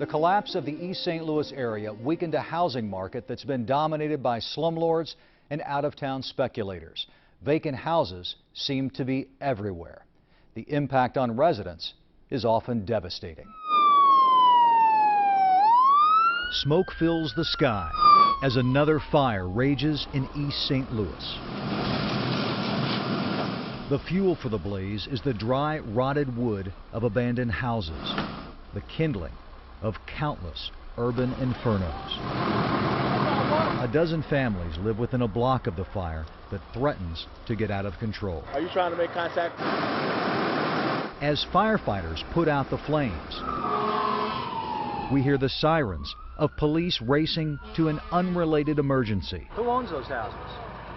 The collapse of the East St. Louis area weakened a housing market that's been dominated by slumlords and out-of-town speculators. Vacant houses seem to be everywhere. The impact on residents is often devastating. Smoke fills the sky as another fire rages in East St. Louis. The fuel for the blaze is the dry, rotted wood of abandoned houses, the kindling of countless urban infernos. A dozen families live within a block of the fire that threatens to get out of control. Are you trying to make contact? As firefighters put out the flames, we hear the sirens of police racing to an unrelated emergency. Who owns those houses?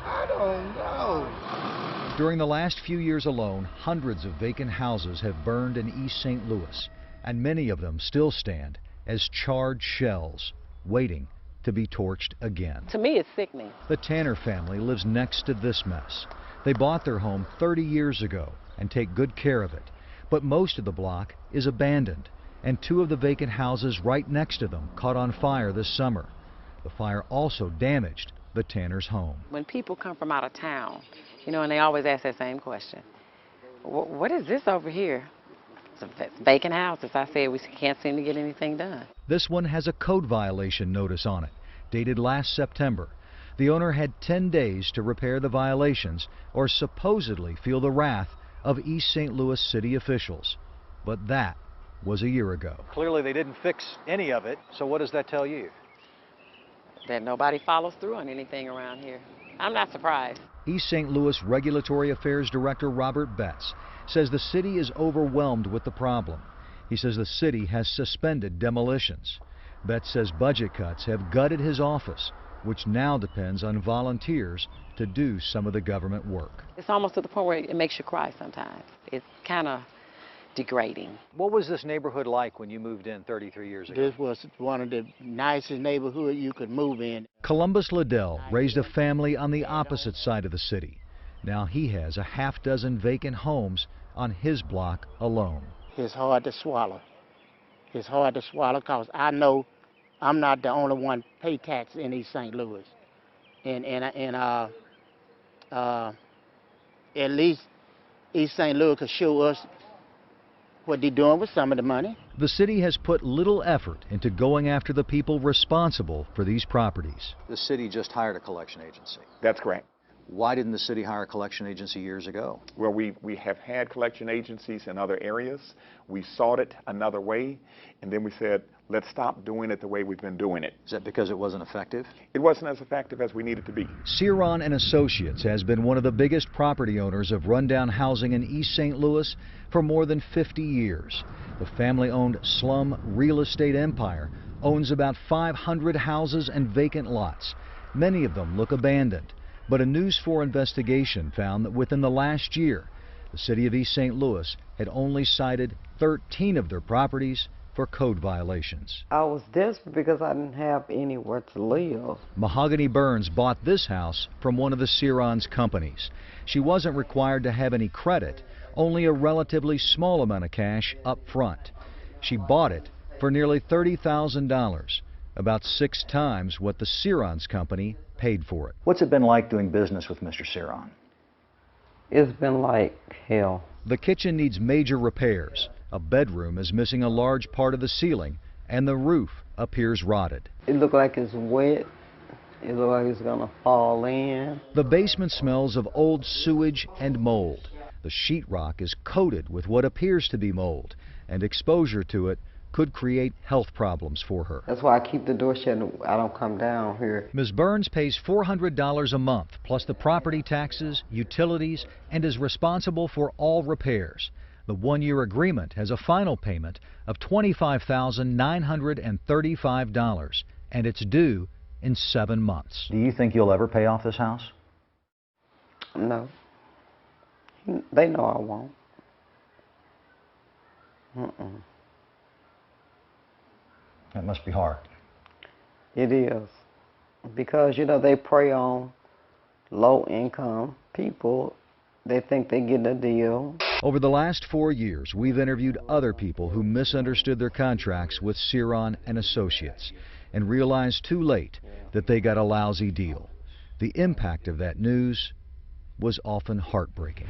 I don't know. During the last few years alone, hundreds of vacant houses have burned in East St. Louis, and many of them still stand as charred shells, waiting to be torched again. To me, it's sickening. The Tanner family lives next to this mess. They bought their home 30 years ago and take good care of it, but most of the block is abandoned, and two of the vacant houses right next to them caught on fire this summer. The fire also damaged the Tanner's home. When people come from out of town, and they always ask that same question, what is this over here? It's a vacant houses. I said we can't seem to get anything done. This one has a code violation notice on it, dated last September. The owner had 10 days to repair the violations or supposedly feel the wrath of East St. Louis city officials. But that was a year ago. Clearly they didn't fix any of it, so what does that tell you? That nobody follows through on anything around here. I'm not surprised. East St. Louis Regulatory Affairs Director Robert Betts says the city is overwhelmed with the problem. He says the city has suspended demolitions. Betts says budget cuts have gutted his office, which now depends on volunteers to do some of the government work. It's almost to the point where it makes you cry sometimes. It's kind of degrading. What was this neighborhood like when you moved in 33 years ago? This was one of the nicest neighborhoods you could move in. Columbus Liddell raised a family on the opposite side of the city. Now he has a half-dozen vacant homes on his block alone. It's hard to swallow. It's hard to swallow because I know I'm not the only one pay tax in East St. Louis. And at least East St. Louis could show us what they're doing with some of the money. The city has put little effort into going after the people responsible for these properties. The city just hired a collection agency. That's correct. Why didn't the city hire a collection agency years ago? Well, we have had collection agencies in other areas. We sought it another way, and then we said, let's stop doing it the way we've been doing it. Is that because it wasn't effective? It wasn't as effective as we needed to be. Ceron and Associates has been one of the biggest property owners of rundown housing in East St. Louis for more than 50 years. The family-owned slum real estate empire owns about 500 houses and vacant lots. Many of them look abandoned. But a News 4 investigation found that within the last year, the city of East St. Louis had only cited 13 of their properties for code violations. I was desperate because I didn't have anywhere to live. Mahogany Burns bought this house from one of the Ceron's companies. She wasn't required to have any credit, only a relatively small amount of cash up front. She bought it for nearly $30,000, about 6 times what the Ceron's company paid for it. What's it been like doing business with Mr. Ceron? It's been like hell. The kitchen needs major repairs. A bedroom is missing a large part of the ceiling, and the roof appears rotted. It looks like it's wet. It looks like it's gonna fall in. The basement smells of old sewage and mold. The sheetrock is coated with what appears to be mold, and exposure to it could create health problems for her. That's why I keep the door shut and I don't come down here. Ms. Burns pays $400 a month, plus the property taxes, utilities, and is responsible for all repairs. The one-year agreement has a final payment of $25,935, and it's due in 7 months. Do you think you'll ever pay off this house? No. They know I won't. That must be hard. It is. Because, they prey on low-income people. They think they're getting a deal. Over the last 4 years, we've interviewed other people who misunderstood their contracts with Ceron and Associates and realized too late that they got a lousy deal. The impact of that news was often heartbreaking.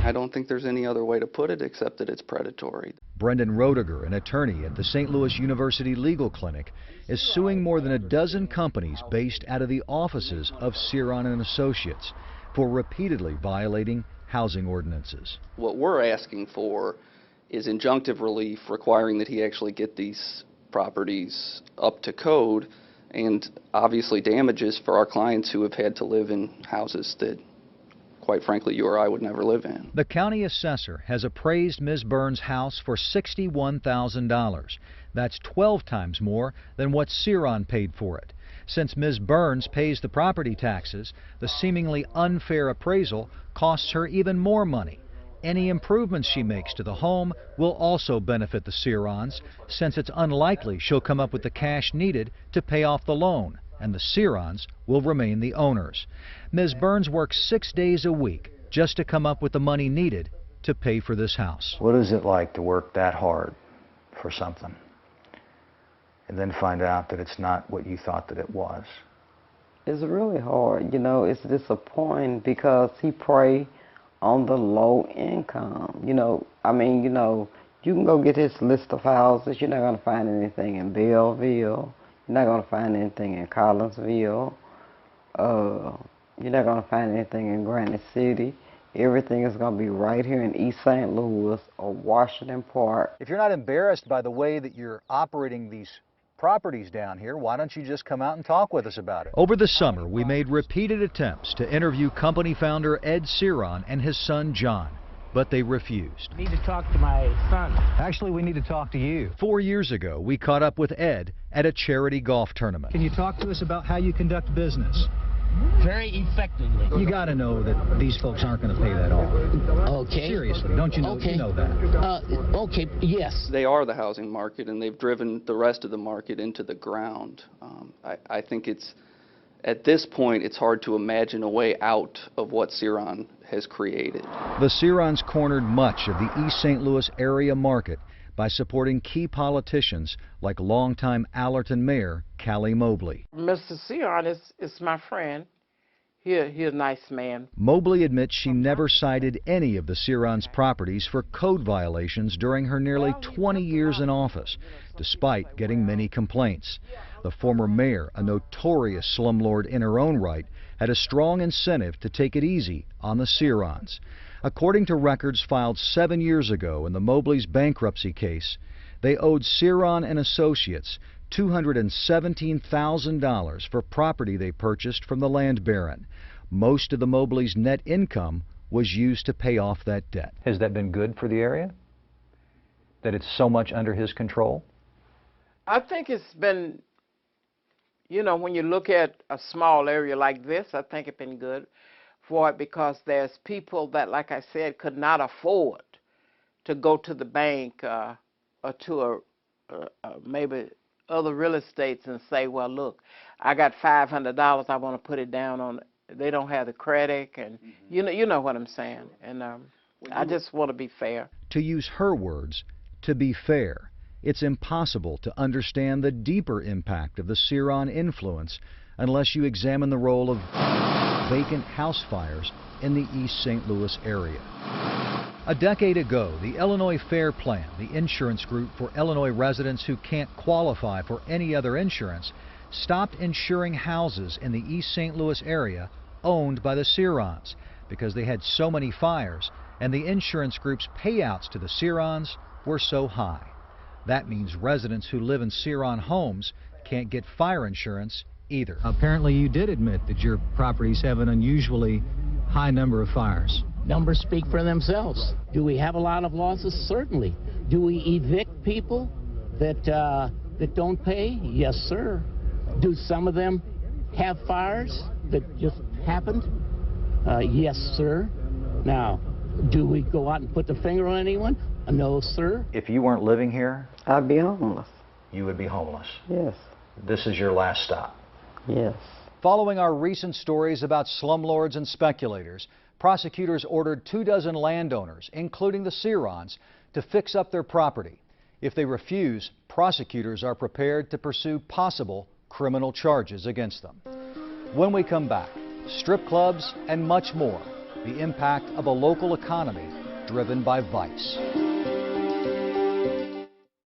I don't think there's any other way to put it except that it's predatory. Brendan Roediger, an attorney at the St. Louis University Legal Clinic, is suing more than a dozen companies based out of the offices of Ceron and Associates for repeatedly violating housing ordinances. What we're asking for is injunctive relief requiring that he actually get these properties up to code, and obviously damages for our clients who have had to live in houses that, quite frankly, you or I would never live in. The county assessor has appraised Ms. Burns' house for $61,000. That's 12 times more than what Ceron paid for it. Since Ms. Burns pays the property taxes, the seemingly unfair appraisal costs her even more money. Any improvements she makes to the home will also benefit the Cerons, since it's unlikely she'll come up with the cash needed to pay off the loan, and the Cerons will remain the owners. Ms. Burns works 6 days a week just to come up with the money needed to pay for this house. What is it like to work that hard for something and then find out that it's not what you thought that it was? It's really hard, you know. It's disappointing because he prey on the low income. I mean, you can go get his list of houses. You're not going to find anything in Belleville. You're not going to find anything in Collinsville. You're not going to find anything in Granite City. Everything is going to be right here in East St. Louis or Washington Park. If you're not embarrassed by the way that you're operating these properties down here, why don't you just come out and talk with us about it? Over the summer, we made repeated attempts to interview company founder Ed Ceron and his son John, but they refused. I need to talk to my son. Actually, we need to talk to you. 4 years ago, we caught up with Ed at a charity golf tournament. Can you talk to us about how you conduct business? Very effectively. You got to know that these folks aren't going to pay that off. Okay. Seriously, don't you know, okay. You know that? Okay, yes. They are the housing market, and they've driven the rest of the market into the ground. I think at this point, it's hard to imagine a way out of what Ceron has created. The Cerons cornered much of the East St. Louis area market by supporting key politicians like longtime Allerton Mayor Callie Mobley. Mr. Ceron is my friend. He's a nice man. Mobley admits she never cited any of the Cerons' properties for code violations during her nearly 20 years in office, despite getting many complaints. The former mayor, a notorious slumlord in her own right, had a strong incentive to take it easy on the Cerons. According to records filed 7 years ago in the Mobley's bankruptcy case, they owed Ceron and Associates $217,000 for property they purchased from the land baron. Most of the Mobley's net income was used to pay off that debt. Has that been good for the area? That it's so much under his control? I think it's been, when you look at a small area like this, I think it's been good for it because there's people that, like I said, could not afford to go to the bank or to maybe other real estates and say, well, look, I got $500, I want to put it down on. They don't have the credit, and you know what I'm saying. And I just want to be fair. To use her words, to be fair, it's impossible to understand the deeper impact of the Ceron influence unless you examine the role of vacant house fires in the East St. Louis area. A decade ago, the Illinois Fair Plan, the insurance group for Illinois residents who can't qualify for any other insurance, stopped insuring houses in the East St. Louis area owned by the Cerons because they had so many fires and the insurance group's payouts to the Cerons were so high. That means residents who live in Ceron homes can't get fire insurance either. Apparently you did admit that your properties have an unusually high number of fires. Numbers speak for themselves. Do we have a lot of losses? Certainly. Do we evict people that don't pay? Yes, sir. Do some of them have fires that just happened? Yes, sir. Now, do we go out and put the finger on anyone? No, sir. If you weren't living here, I'd be homeless. you would be homeless. Yes. This is your last stop. Yes. Following our recent stories about slumlords and speculators, prosecutors ordered 24 landowners, including the Sirons, to fix up their property. If they refuse, prosecutors are prepared to pursue possible criminal charges against them. When we come back, strip clubs and much more, the impact of a local economy driven by vice.